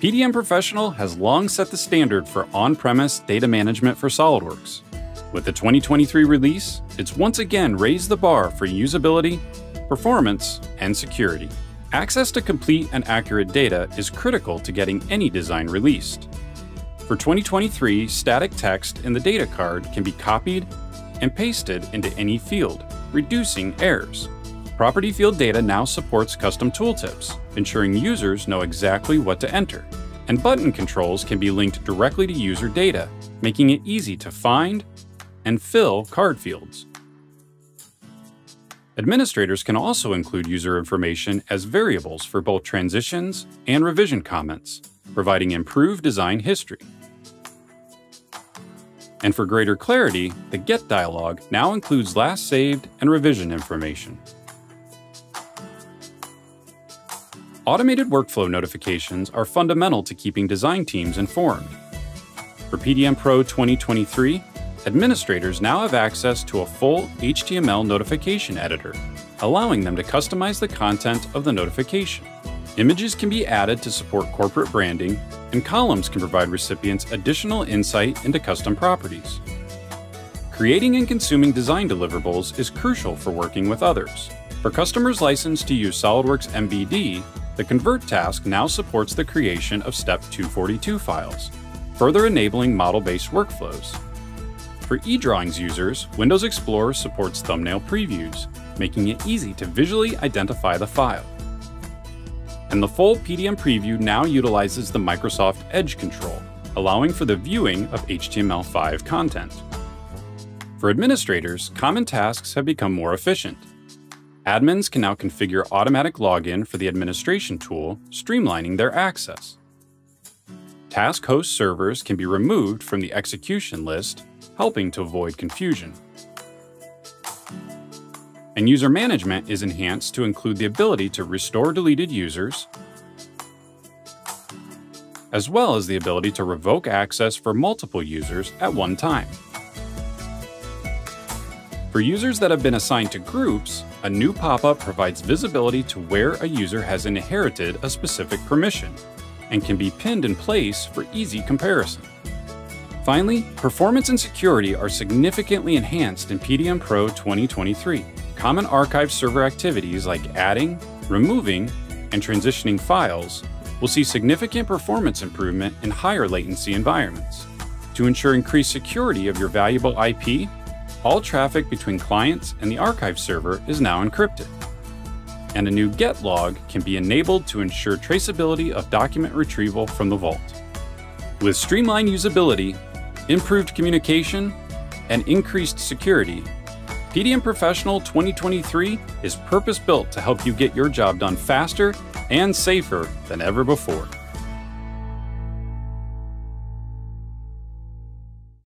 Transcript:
PDM Professional has long set the standard for on-premise data management for Solidworks. With the 2023 release, it's once again raised the bar for usability, performance, and security. Access to complete and accurate data is critical to getting any design released. For 2023, static text in the data card can be copied and pasted into any field, reducing errors. Property field data now supports custom tooltips, ensuring users know exactly what to enter. And button controls can be linked directly to user data, making it easy to find and fill card fields. Administrators can also include user information as variables for both transitions and revision comments, providing improved design history. And for greater clarity, the Get dialog now includes last saved and revision information. Automated workflow notifications are fundamental to keeping design teams informed. For PDM Pro 2023, administrators now have access to a full HTML notification editor, allowing them to customize the content of the notification. Images can be added to support corporate branding, and columns can provide recipients additional insight into custom properties. Creating and consuming design deliverables is crucial for working with others. For customers licensed to use SOLIDWORKS MVD, the Convert task now supports the creation of Step 242 files, further enabling model-based workflows. For eDrawings users, Windows Explorer supports thumbnail previews, making it easy to visually identify the file. And the full PDM preview now utilizes the Microsoft Edge control, allowing for the viewing of HTML5 content. For administrators, common tasks have become more efficient. Admins can now configure automatic login for the administration tool, streamlining their access. Task host servers can be removed from the execution list, helping to avoid confusion. And user management is enhanced to include the ability to restore deleted users, as well as the ability to revoke access for multiple users at one time. For users that have been assigned to groups, a new pop-up provides visibility to where a user has inherited a specific permission and can be pinned in place for easy comparison. Finally, performance and security are significantly enhanced in PDM Pro 2023. Common archive server activities like adding, removing, and transitioning files will see significant performance improvement in higher latency environments. To ensure increased security of your valuable IP, all traffic between clients and the archive server is now encrypted. And a new Get log can be enabled to ensure traceability of document retrieval from the vault. With streamlined usability, improved communication, and increased security, PDM Professional 2023 is purpose-built to help you get your job done faster and safer than ever before.